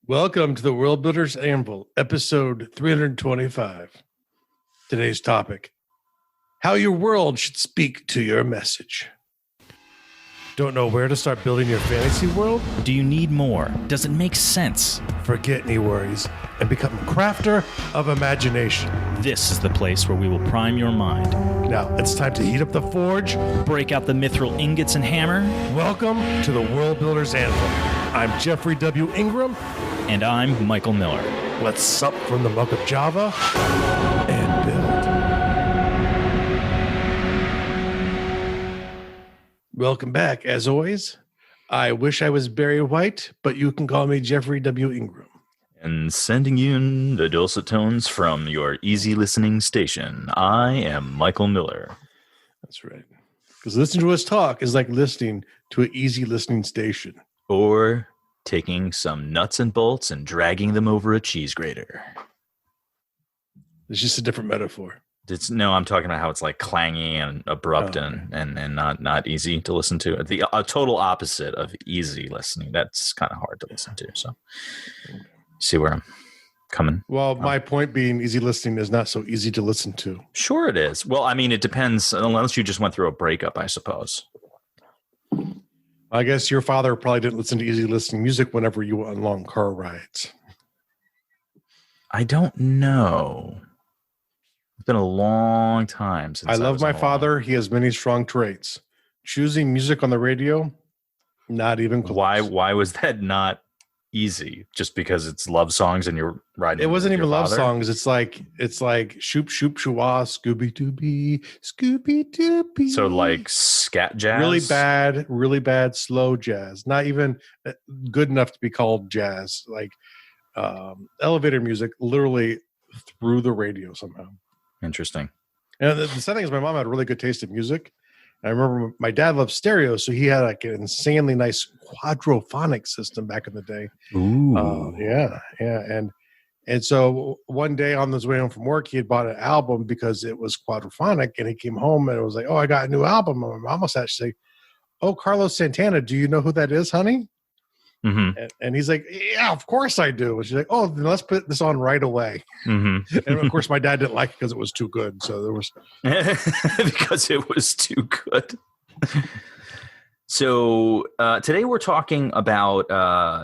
Welcome to the World Builders Anvil, episode 325. Today's topic: how your world should speak to your message. Don't know where to start building your fantasy world? Do you need more? Does it make sense? Forget any worries and become a crafter of imagination. This is the place where we will prime your mind. Now, it's time to heat up the forge. Break out the mithril ingots and hammer. Welcome to the World Builders Anvil. I'm Jeffrey W. Ingram. And I'm Michael Miller. Let's sup from the muck of Java and build. Welcome back. As always, I wish I was Barry White, but you can call me Jeffrey W. Ingram. And sending you in the dulcet tones from your easy listening station, I am Michael Miller. That's right. Because listening to us talk is like listening to an easy listening station. Or taking some nuts and bolts and dragging them over a cheese grater. It's just a different metaphor. No, I'm talking about how it's like clangy and abrupt and not easy to listen to. A total opposite of easy listening. That's kind of hard to listen to. So, see where I'm coming. Well, my point being, easy listening is not so easy to listen to. Sure it is. Well, I mean, it depends. Unless you just went through a breakup, I suppose. I guess your father probably didn't listen to easy listening music whenever you went on long car rides. I don't know. It's been a long time since I love my father. He has many strong traits. Choosing music on the radio, not even close. Why was that not easy? Just because it's love songs and you're riding. It wasn't even love songs. It's like shoop shoop shoo-wah, Scooby Dooby. So like scat jazz. Really bad slow jazz. Not even good enough to be called jazz. Like elevator music, literally through the radio somehow. Interesting. And the sad thing is, my mom had really good taste in music. I remember my dad loved stereo, so he had like an insanely nice quadraphonic system back in the day. Ooh. Yeah. And so one day on his way home from work, he had bought an album because it was quadraphonic, and he came home and it was like, "Oh, I got a new album." And my mom was actually like, "Oh, Carlos Santana, do you know who that is, honey?" Mm-hmm. And he's like, "Yeah, of course I do." And she's like, "Oh, then let's put this on right away." Mm-hmm. And of course, my dad didn't like it because it was too good. So there was because it was too good. So today we're talking about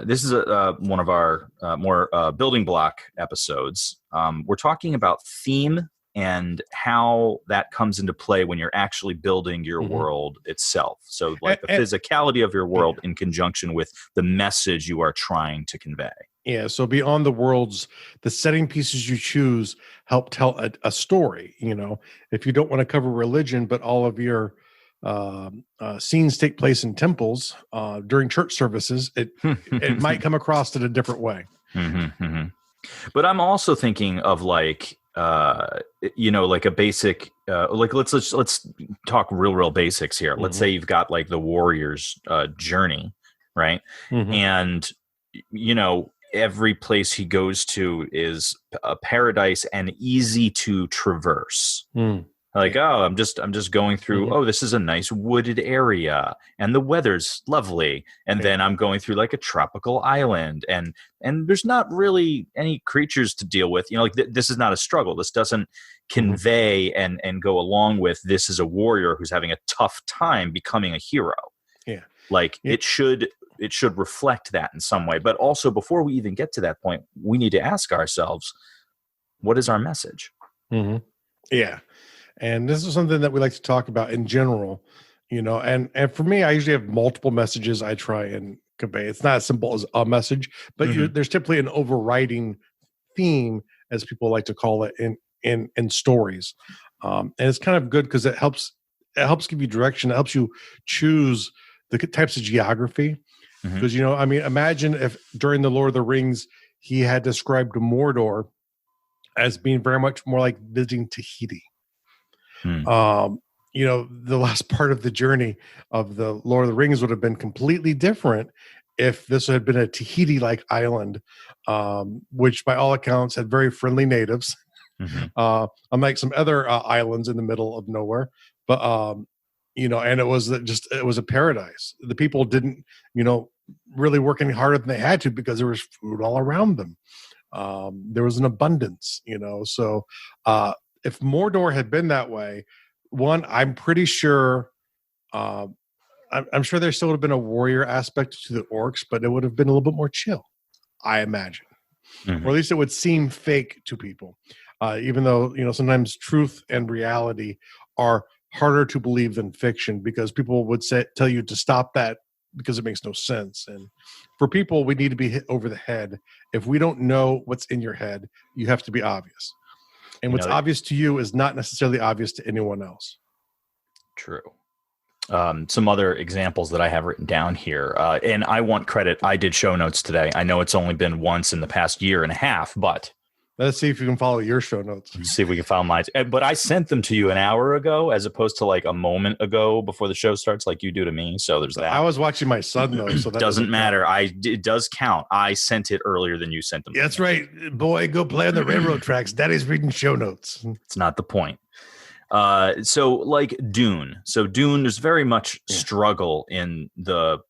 this is one of our more building block episodes. We're talking about theme and how that comes into play when you're actually building your world itself. So like the physicality of your world in conjunction with the message you are trying to convey. Yeah, so beyond the worlds, the setting pieces you choose help tell a story. You know, if you don't want to cover religion, but all of your scenes take place in temples during church services, it might come across in a different way. Mm-hmm, mm-hmm. But I'm also thinking of like like a basic like let's talk real basics here. Let's say you've got like the warrior's journey, right? And every place he goes to is a paradise and easy to traverse. Like, oh, I'm just going through, oh, this is a nice wooded area and the weather's lovely. And then I'm going through like a tropical island and there's not really any creatures to deal with. This is not a struggle. This doesn't convey and go along with this is a warrior who's having a tough time becoming a hero. Yeah. It should reflect that in some way. But also before we even get to that point, we need to ask ourselves, what is our message? Yeah. And this is something that we like to talk about in general, and for me, I usually have multiple messages I try and convey. It's not as simple as a message, but there's typically an overriding theme, as people like to call it, in stories. And it's kind of good because it helps give you direction. It helps you choose the types of geography. Because, imagine if during the Lord of the Rings, he had described Mordor as being very much more like visiting Tahiti. The last part of the journey of the Lord of the Rings would have been completely different if this had been a Tahiti-like island, which by all accounts had very friendly natives, unlike some other islands in the middle of nowhere. But and it was a paradise. The people didn't really working harder than they had to because there was food all around them. There was an abundance, So if Mordor had been that way, one, I'm pretty sure, I'm sure there still would have been a warrior aspect to the orcs, but it would have been a little bit more chill, I imagine. Mhm. Or at least it would seem fake to people. Even though, sometimes truth and reality are harder to believe than fiction because people would tell you to stop that because it makes no sense. And for people, we need to be hit over the head. If we don't know what's in your head, you have to be obvious. And what's obvious to you is not necessarily obvious to anyone else. True. Some other examples that I have written down here, and I want credit. I did show notes today. I know it's only been once in the past year and a half, but let's see if you can follow your show notes. See if we can follow mine. But I sent them to you an hour ago as opposed to like a moment ago before the show starts like you do to me. So there's that. I was watching my son, though. So that doesn't matter. It does count. I sent it earlier than you sent them. Yeah, that's right. Boy, go play on the railroad tracks. Daddy's reading show notes. It's not the point. So like Dune. So Dune, there's very much struggle in the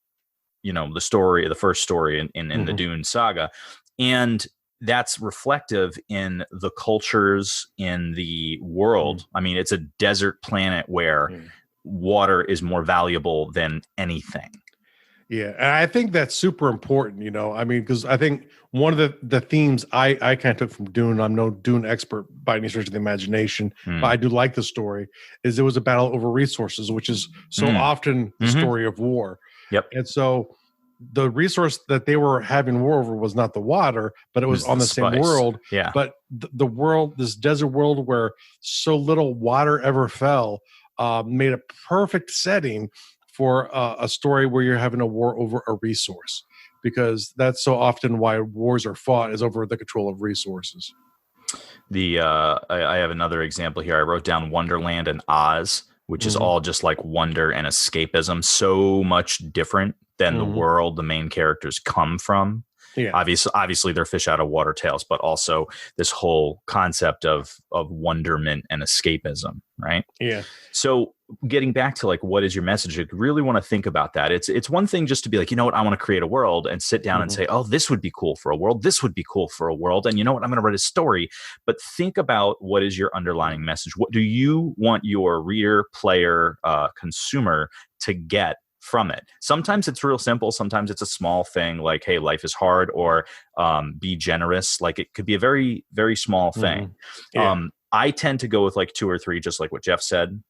story, the first story in the Dune saga. And that's reflective in the cultures in the world. I mean, it's a desert planet where water is more valuable than anything. Yeah, and I think that's super important, because I think one of the themes I kind of took from Dune, I'm no Dune expert by any stretch of the imagination, but I do like the story, is it was a battle over resources, which is so often the story of war. Yep. And so the resource that they were having war over was not the water, but it was on the same world. Yeah. But the world, this desert world where so little water ever fell, made a perfect setting for a story where you're having a war over a resource, because that's so often why wars are fought, is over the control of resources. I have another example here. I wrote down Wonderland and Oz, which is all just like wonder and escapism, so much different than the world the main characters come from. Yeah. Obviously they're fish out of water tales, but also this whole concept of wonderment and escapism, right? Yeah. So getting back to like, what is your message? You really want to think about that. It's one thing just to be like, you know what, I want to create a world and sit down and say, oh, this would be cool for a world. This would be cool for a world. And you know what, I'm going to write a story. But think about, what is your underlying message? What do you want your reader, player, consumer to get from it? Sometimes it's real simple. Sometimes it's a small thing like, hey, life is hard, or be generous. Like, it could be a very, very small thing. Yeah. I tend to go with like 2 or 3, just like what Jeff said.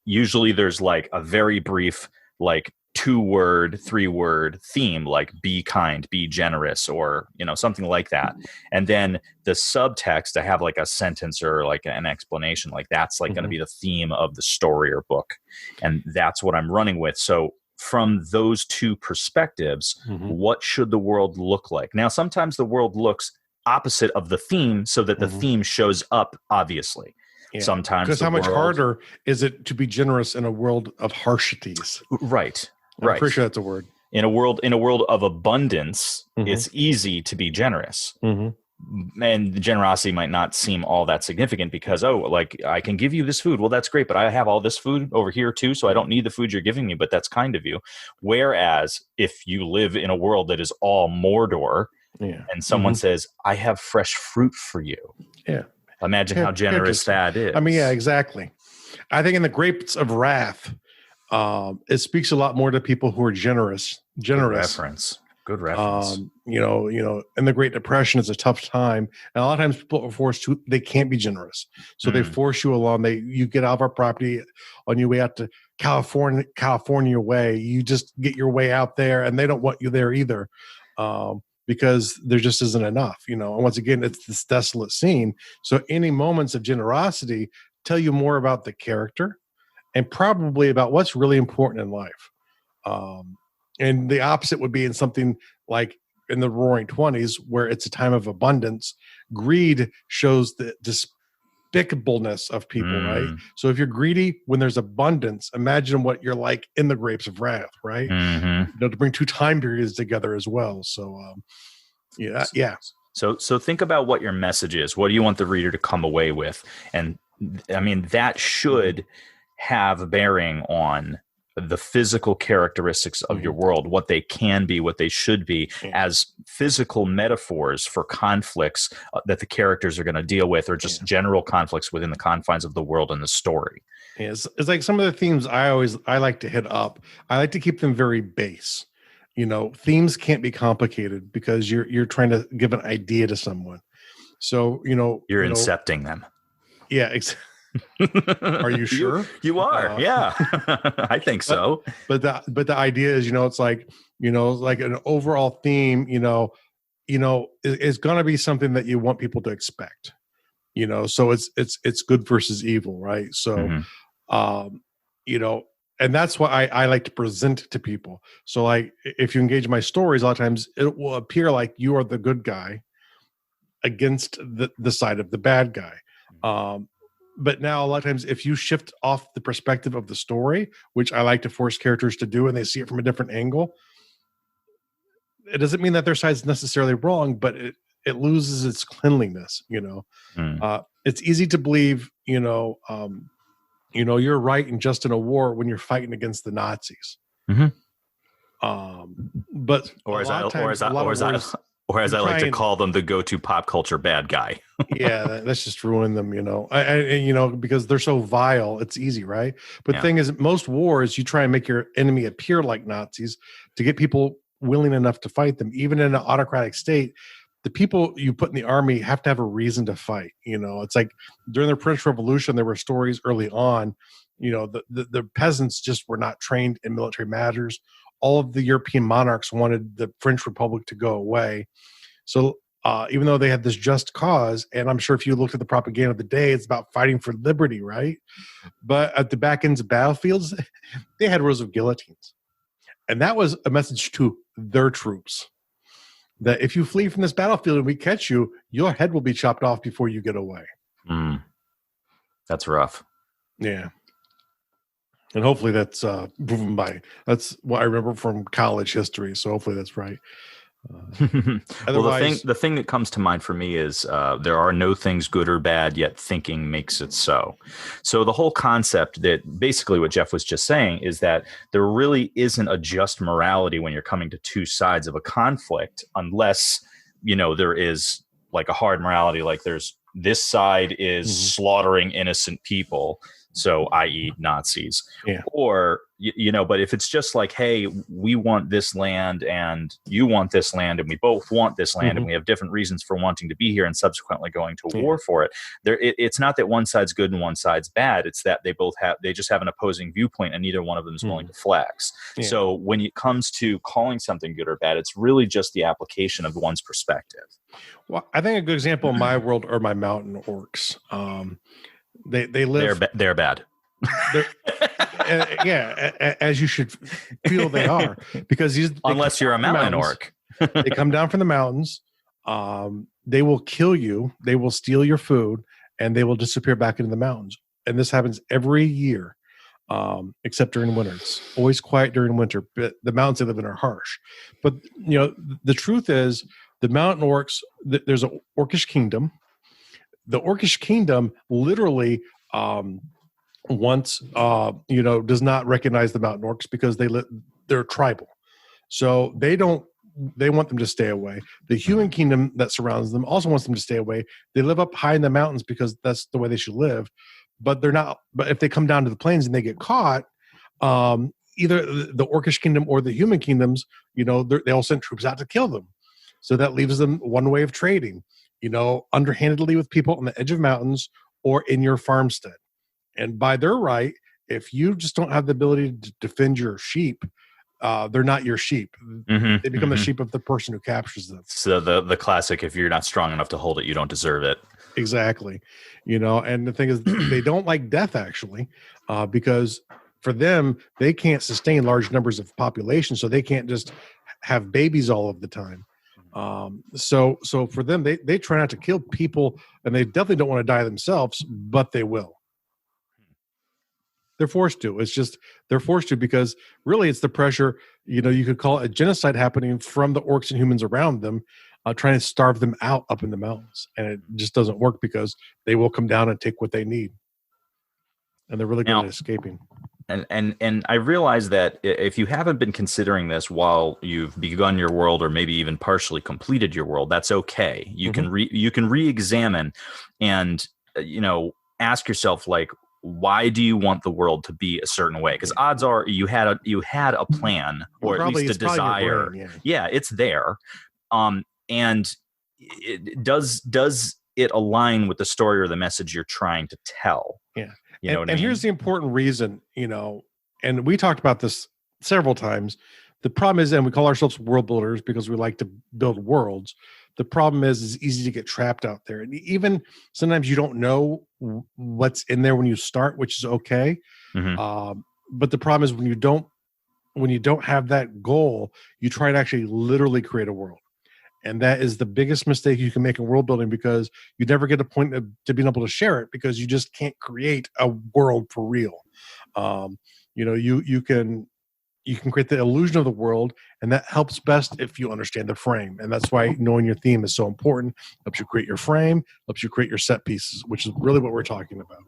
Usually there's like a very brief, like 2-word, 3-word theme, like be kind, be generous, or, something like that. And then the subtext, I have like a sentence or like an explanation, like that's like going to be the theme of the story or book. And that's what I'm running with. So from those 2 perspectives, what should the world look like? Now, sometimes the world looks opposite of the theme so that the theme shows up, obviously. Yeah. Sometimes, because how much harder is it to be generous in a world of harshities? Right. I'm pretty sure that's a word. In a world of abundance, it's easy to be generous. And the generosity might not seem all that significant because, like, I can give you this food. Well, that's great, but I have all this food over here too, so I don't need the food you're giving me, but that's kind of you. Whereas if you live in a world that is all Mordor, and someone says, I have fresh fruit for you. Yeah. Imagine how generous that is. I mean, yeah, exactly. I think in the Grapes of Wrath, it speaks a lot more to people who are generous. Good reference. In the Great Depression, it's a tough time, and a lot of times people are forced to. They can't be generous, so they force you along. You get out of our property on your way out to California way. You just get your way out there, and they don't want you there either. Because there just isn't enough, and once again, it's this desolate scene. So any moments of generosity tell you more about the character and probably about what's really important in life. And the opposite would be in something like in the Roaring '20s, where it's a time of abundance. Greed shows the despicableness of people, right? So if you're greedy when there's abundance, imagine what you're like in the Grapes of Wrath, right? To bring 2 time periods together as well. So So think about what your message is. What do you want the reader to come away with? And I mean, that should have a bearing on the physical characteristics of your world, what they can be, what they should be, as physical metaphors for conflicts that the characters are going to deal with, or just general conflicts within the confines of the world and the story. It's like some of the themes I like to hit up. I like to keep them very base. Themes can't be complicated because you're trying to give an idea to someone. So, you're incepting them. Yeah. Are you sure? You are. Yeah. I think so. But the idea is, it's like, like an overall theme, is going to be something that you want people to expect, so it's good versus evil. Right. So, and that's what I like to present to people. So like, if you engage my stories, a lot of times it will appear like you are the good guy against the side of the bad guy. But now a lot of times if you shift off the perspective of the story, which I like to force characters to do, and they see it from a different angle, it doesn't mean that their side's necessarily wrong, but it loses its cleanliness. It's easy to believe, you're right and just in a war when you're fighting against the Nazis. But or as I like to call them, the go-to pop culture bad guy. Yeah, that's just ruin them, because they're so vile. It's easy, right? But the thing is, most wars, you try and make your enemy appear like Nazis to get people willing enough to fight them. Even in an autocratic state, the people you put in the army have to have a reason to fight. It's like during the French Revolution, there were stories early on, the peasants just were not trained in military matters. All of the European monarchs wanted the French Republic to go away. So even though they had this just cause, and I'm sure if you looked at the propaganda of the day, it's about fighting for liberty, right? But at the back ends of battlefields, they had rows of guillotines. And that was a message to their troops that if you flee from this battlefield and we catch you, your head will be chopped off before you get away. That's rough. Yeah. And hopefully that's proven that's what I remember from college history. So hopefully that's right. Well, the thing that comes to mind for me is there are no things good or bad, yet thinking makes it so. So the whole concept that basically what Jeff was just saying is that there really isn't a just morality when you're coming to two sides of a conflict, unless, there is like a hard morality, like there's this side is slaughtering innocent people. So, i.e. Nazis, or, but if it's just like, hey, we want this land and you want this land and we both want this land and we have different reasons for wanting to be here and subsequently going to war for it. It's not that one side's good and one side's bad. It's that they just have an opposing viewpoint and neither one of them is willing to flex. Yeah. So when it comes to calling something good or bad, it's really just the application of one's perspective. Well, I think a good example in my world are my mountain orcs. They live. They're bad. As you should feel they are, because unless you're a mountain orc, they come down from the mountains. They will kill you. They will steal your food, and they will disappear back into the mountains. And this happens every year, except during winter. It's always quiet during winter. But the mountains they live in are harsh. But the truth is, the mountain orcs. There's an orcish kingdom. The orcish kingdom literally does not recognize the mountain orcs because they're tribal. So they want them to stay away. The human kingdom that surrounds them also wants them to stay away. They live up high in the mountains because that's the way they should live. But they're not. But if they come down to the plains and they get caught, either the orcish kingdom or the human kingdoms, they all send troops out to kill them. So that leaves them one way of trading. Underhandedly with people on the edge of mountains or in your farmstead. And by their right, if you just don't have the ability to defend your sheep, they're not your sheep. They become the sheep of the person who captures them. So the classic, if you're not strong enough to hold it, you don't deserve it. Exactly. And the thing is, they don't like death, actually, because for them, they can't sustain large numbers of population, so they can't just have babies all of the time. So for them, they try not to kill people, and they definitely don't want to die themselves, but they will. They're forced to. It's just they're forced to because really it's the pressure. You could call it a genocide happening from the orcs and humans around them, trying to starve them out up in the mountains, and it just doesn't work because they will come down and take what they need, and they're really good at escaping. And I realize that if you haven't been considering this while you've begun your world, or maybe even partially completed your world, that's okay. You can re-examine and ask yourself, like, why do you want the world to be a certain way? Because odds are you had a plan, or at least a desire. Yeah, it's there. And does it align with the story or the message you're trying to tell? Yeah. You know what I mean? Here's the important reason, and we talked about this several times. The problem is, and we call ourselves world builders because we like to build worlds. The problem is it's easy to get trapped out there. And even sometimes you don't know what's in there when you start, which is okay. But the problem is when you don't have that goal, you try to actually literally create a world. And that is the biggest mistake you can make in world building, because you never get a point to being able to share it, because you just can't create a world for real. You can create the illusion of the world, and that helps best if you understand the frame. And that's why knowing your theme is so important. Helps you create your frame, helps you create your set pieces, which is really what we're talking about.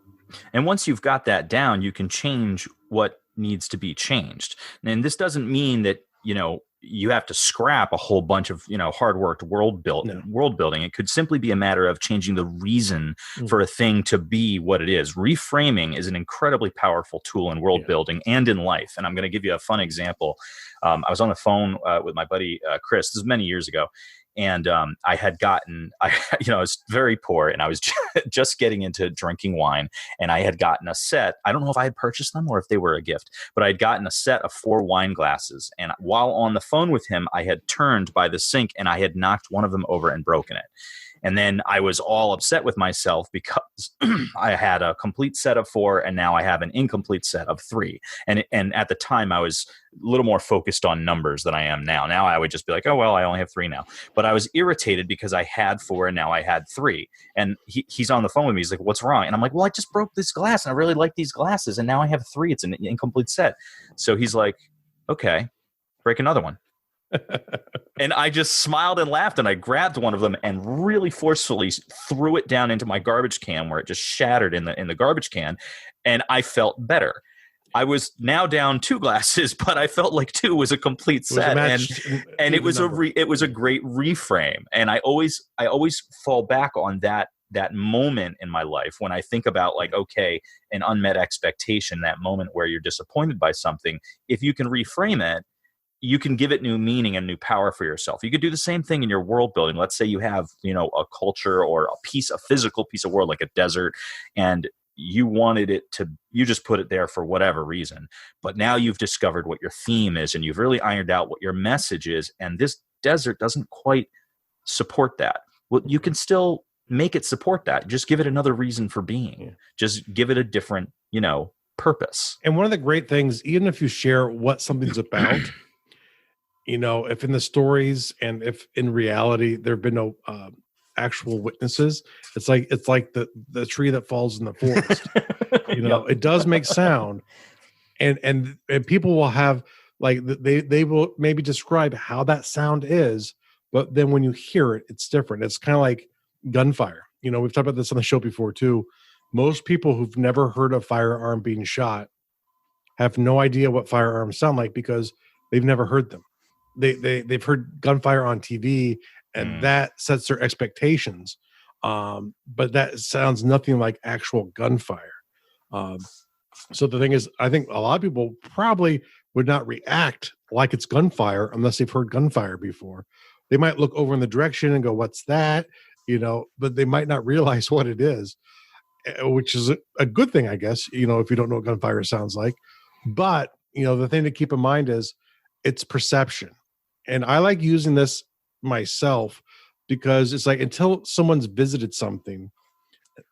And once you've got that down, you can change what needs to be changed. And this doesn't mean that, you have to scrap a whole bunch of, hard worked world building. It could simply be a matter of changing the reason for a thing to be what it is. Reframing is an incredibly powerful tool in world building and in life. And I'm going to give you a fun example. I was on the phone with my buddy, Chris, this is many years ago. And I had gotten, I was very poor, and I was just getting into drinking wine, and I had gotten a set. I don't know if I had purchased them or if they were a gift, but I had gotten a set of 4 wine glasses. And while on the phone with him, I had turned by the sink and I had knocked one of them over and broken it. And then I was all upset with myself because I had a complete set of 4, and now I have an incomplete set of 3. And at the time, I was a little more focused on numbers than I am now. Now I would just be like, oh, well, I only have 3 now. But I was irritated because I had 4 and now I had 3. And he's on the phone with me. He's like, what's wrong? And I'm like, well, I just broke this glass, and I really like these glasses, and now I have 3. It's an incomplete set. So he's like, okay, break another one. And I just smiled and laughed, and I grabbed one of them and really forcefully threw it down into my garbage can, where it just shattered in the garbage can, and I felt better. I was now down 2 glasses, but I felt like 2 was a complete set, and it was a great reframe. And I always fall back on that moment in my life when I think about, like, okay, an unmet expectation, that moment where you're disappointed by something. If you can reframe it, you can give it new meaning and new power for yourself. You could do the same thing in your world building. Let's say you have, a culture or a physical piece of world, like a desert, and you wanted it to, you just put it there for whatever reason. But now you've discovered what your theme is, and you've really ironed out what your message is. And this desert doesn't quite support that. Well, you can still make it support that. Just give it another reason for being. Yeah. Just give it a different, purpose. And one of the great things, even if you share what something's about, if in the stories and if in reality there have been no actual witnesses, it's like the tree that falls in the forest. It does make sound, and people will have, like, they will maybe describe how that sound is, but then when you hear it, it's different. It's kind of like gunfire. We've talked about this on the show before too. Most people who've never heard a firearm being shot have no idea what firearms sound like, because they've never heard them. They've heard gunfire on TV, and that sets their expectations. But that sounds nothing like actual gunfire. So the thing is, I think a lot of people probably would not react like it's gunfire unless they've heard gunfire before. They might look over in the direction and go, "What's that?" But they might not realize what it is, which is a good thing, I guess. If you don't know what gunfire sounds like. But the thing to keep in mind is it's perception. And I like using this myself, because it's like, until someone's visited something,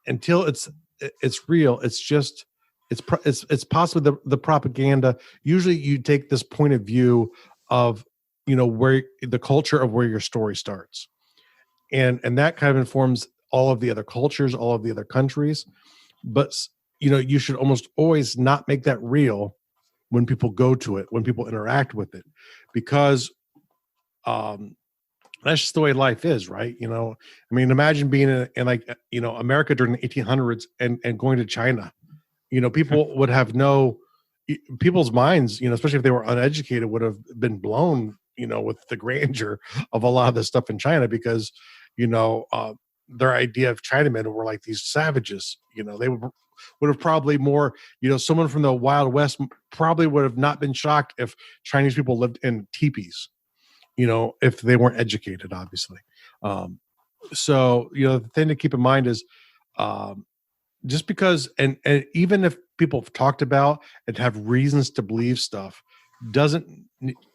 until it's real, it's possibly the propaganda. Usually you take this point of view of, where the culture of where your story starts. And that kind of informs all of the other cultures, all of the other countries. But, you should almost always not make that real when people go to it, when people interact with it, because that's just the way life is, right? Imagine being in like, America during the 1800s and going to China. People would have no, people's minds, especially if they were uneducated, would have been blown, with the grandeur of a lot of this stuff in China, because, their idea of Chinamen were like these savages. They would have probably more, someone from the Wild West probably would have not been shocked if Chinese people lived in teepees, if they weren't educated, obviously. So, the thing to keep in mind is, just because, and even if people have talked about and have reasons to believe stuff, doesn't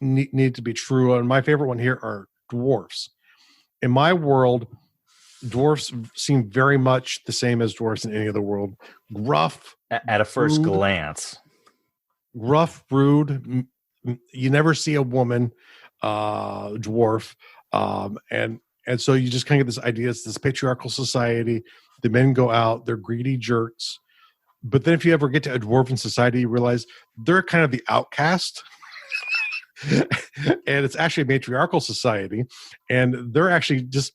need to be true. And my favorite one here are dwarfs. In my world, dwarfs seem very much the same as dwarfs in any other world. Gruff, at a first rude, glance. Gruff, rude. You never see a woman dwarf, and so you just kind of get this idea. It's this patriarchal society. The men go out. They're greedy jerks. But then if you ever get to a dwarven society, you realize they're kind of the outcast. And it's actually a matriarchal society. And they're actually just,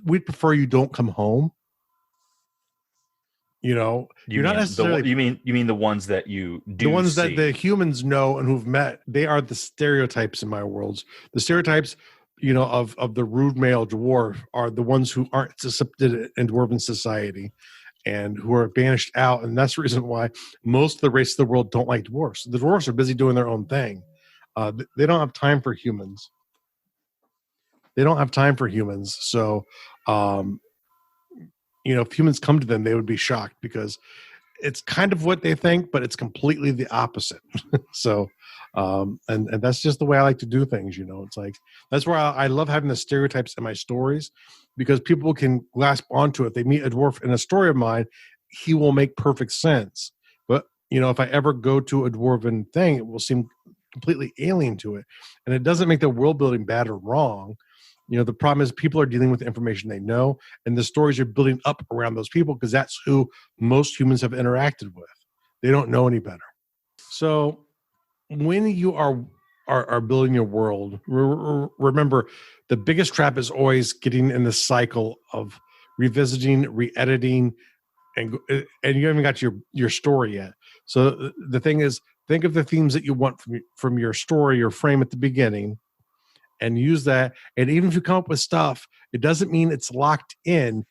we'd prefer you don't come home. You're not necessarily. You mean the ones that you do. The ones see. that the humans know and who've met. They are the stereotypes in my worlds. The stereotypes, of the rude male dwarf are the ones who aren't accepted in dwarven society and who are banished out. And that's the reason why most of the race of the world don't like dwarfs. The dwarfs are busy doing their own thing. They don't have time for humans. So, if humans come to them, they would be shocked because it's kind of what they think, but it's completely the opposite. So, and that's just the way I like to do things. It's like, that's where I love having the stereotypes in my stories, because people can grasp onto it. They meet a dwarf in a story of mine, he will make perfect sense. But, if I ever go to a dwarven thing, it will seem completely alien to it. And it doesn't make the world building bad or wrong. The problem is people are dealing with the information they know, and the stories are building up around those people because that's who most humans have interacted with. They don't know any better. So when you are building your world, remember the biggest trap is always getting in the cycle of revisiting, re-editing, and you haven't got your story yet. So the thing is, think of the themes that you want from your story or frame at the beginning, and use that. And even if you come up with stuff, it doesn't mean it's locked in.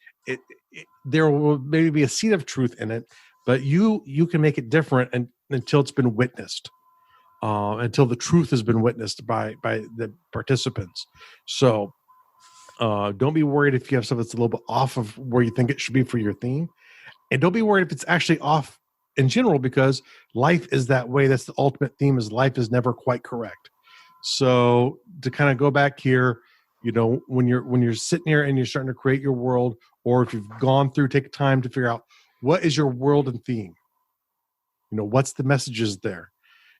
There will maybe be a seed of truth in it, but you can make it different until it's been witnessed, until the truth has been witnessed by the participants. So don't be worried if you have stuff that's a little bit off of where you think it should be for your theme. And don't be worried if it's actually off in general, because life is that way. That's the ultimate theme, is life is never quite correct. So to kind of go back here, when you're sitting here and you're starting to create your world, or if you've gone through, take time to figure out what is your world and theme. What's the messages there?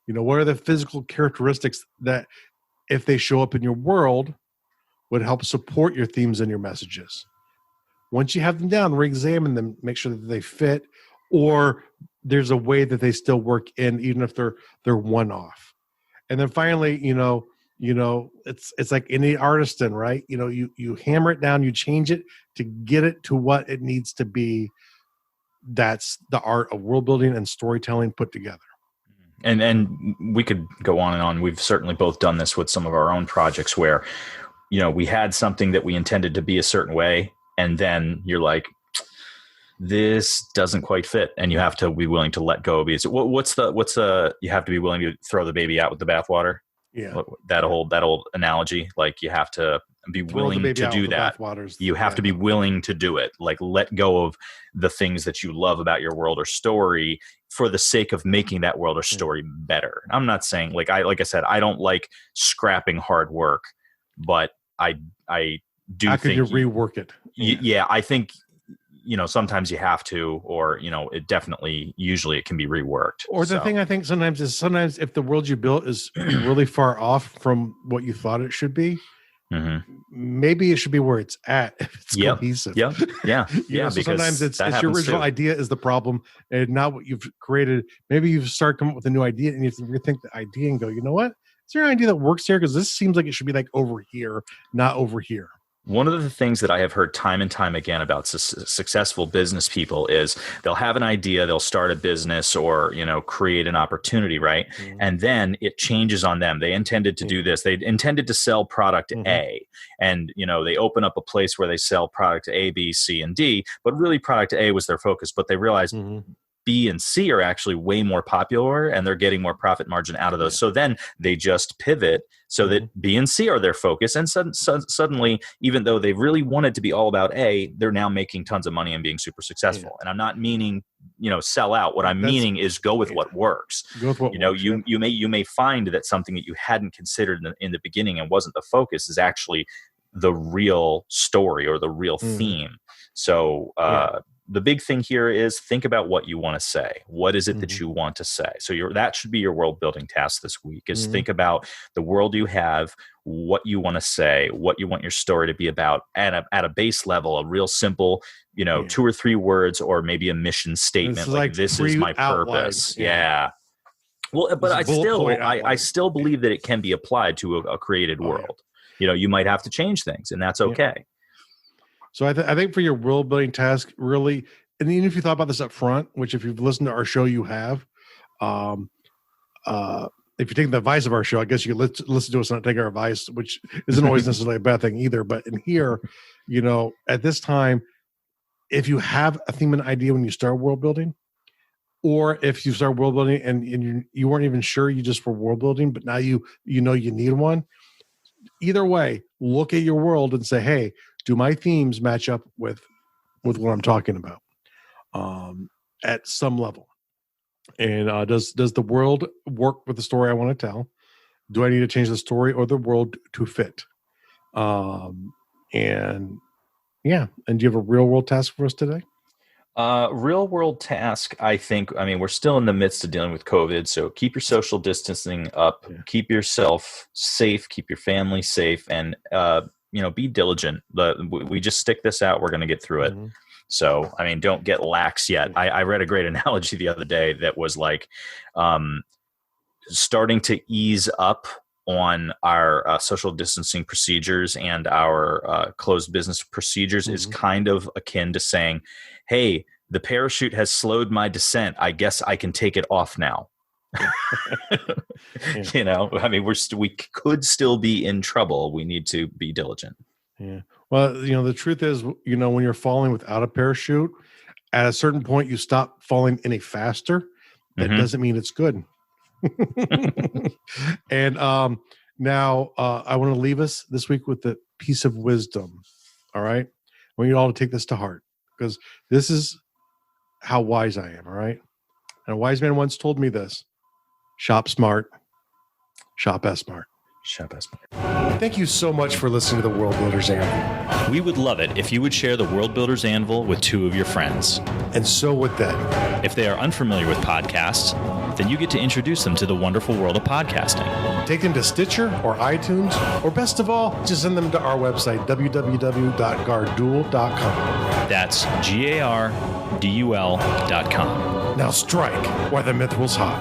What are the physical characteristics that, if they show up in your world, would help support your themes and your messages? Once you have them down, re-examine them, make sure that they fit, or there's a way that they still work in, even if they're one-off. And then finally, it's like any artisan, right? You hammer it down, you change it to get it to what it needs to be. That's the art of world building and storytelling put together. And we could go on and on. We've certainly both done this with some of our own projects where, we had something that we intended to be a certain way, and then you're like, this doesn't quite fit, and you have to be willing to let go. Because you have to be willing to throw the baby out with the bathwater. Yeah, that old analogy. Like, you have to be willing to do that. You have to be willing to do it. Like, let go of the things that you love about your world or story for the sake of making that world or story better. I'm not saying, like I said, I don't like scrapping hard work, but I do. How could you rework it? Yeah, I think. Sometimes you have to, or, usually it can be reworked. Or the thing I think sometimes if the world you built is really far off from what you thought it should be, maybe it should be where it's at. If it's cohesive. Yeah. So sometimes it's your original idea is the problem and not what you've created. Maybe you start coming up with a new idea and you have to rethink the idea and go, you know what? Is there an idea that works here? Because this seems like it should be like over here, not over here. One of the things that I have heard time and time again about successful business people is they'll have an idea, they'll start a business or, create an opportunity, right? Mm-hmm. And then it changes on them. They intended to do this. They intended to sell product A, and, they open up a place where they sell product A, B, C, and D, but really product A was their focus, but they realized B and C are actually way more popular and they're getting more profit margin out of those. So then they just pivot so that B and C are their focus. And suddenly, even though they really wanted to be all about A, they're now making tons of money and being super successful. Yeah. And I'm not meaning, sell out. What I'm meaning is go with what works. Go with what works. You may find that something that you hadn't considered in the beginning and wasn't the focus is actually the real story or the real theme. So, the big thing here is think about what you want to say. What is it that you want to say? So that should be your world building task this week is think about the world you have, what you want to say, what you want your story to be about at a base level, a real simple, 2 or 3 words, or maybe a mission statement. Like this is my purpose. Yeah. Well, but I still believe that it can be applied to a created world. You might have to change things and that's okay. Yeah. So I think for your world building task, really, and even if you thought about this up front, which if you've listened to our show, you have, if you take the advice of our show, I guess you could listen to us and not take our advice, which isn't always necessarily a bad thing either. But in here, at this time, if you have a theme and idea when you start world building, or if you start world building and you weren't even sure, you just were world building, but now you need one. Either way, look at your world and say, hey, do my themes match up with what I'm talking about at some level? And does the world work with the story I want to tell? Do I need to change the story or the world to fit? And do you have a real world task for us today? Real world task, we're still in the midst of dealing with COVID, so keep your social distancing up, keep yourself safe, keep your family safe, and be diligent. We just stick this out. We're going to get through it. So, don't get lax yet. I read a great analogy the other day that was like starting to ease up on our social distancing procedures and our closed business procedures is kind of akin to saying, hey, the parachute has slowed my descent. I guess I can take it off now. We could still be in trouble. We need to be diligent. Yeah. Well, the truth is, when you're falling without a parachute, at a certain point, you stop falling any faster. That doesn't mean it's good. And now I want to leave us this week with the piece of wisdom. All right. I want you all to take this to heart because this is how wise I am. All right. And a wise man once told me this: shop smart, shop as smart. Shop as smart. Thank you so much for listening to the World Builders Anvil. We would love it if you would share the World Builders Anvil with 2 of your friends. And so would they. If they are unfamiliar with podcasts, then you get to introduce them to the wonderful world of podcasting. Take them to Stitcher or iTunes, or best of all, just send them to our website, www.gardul.com. That's GARDUL.com. Now strike while the mithril's hot.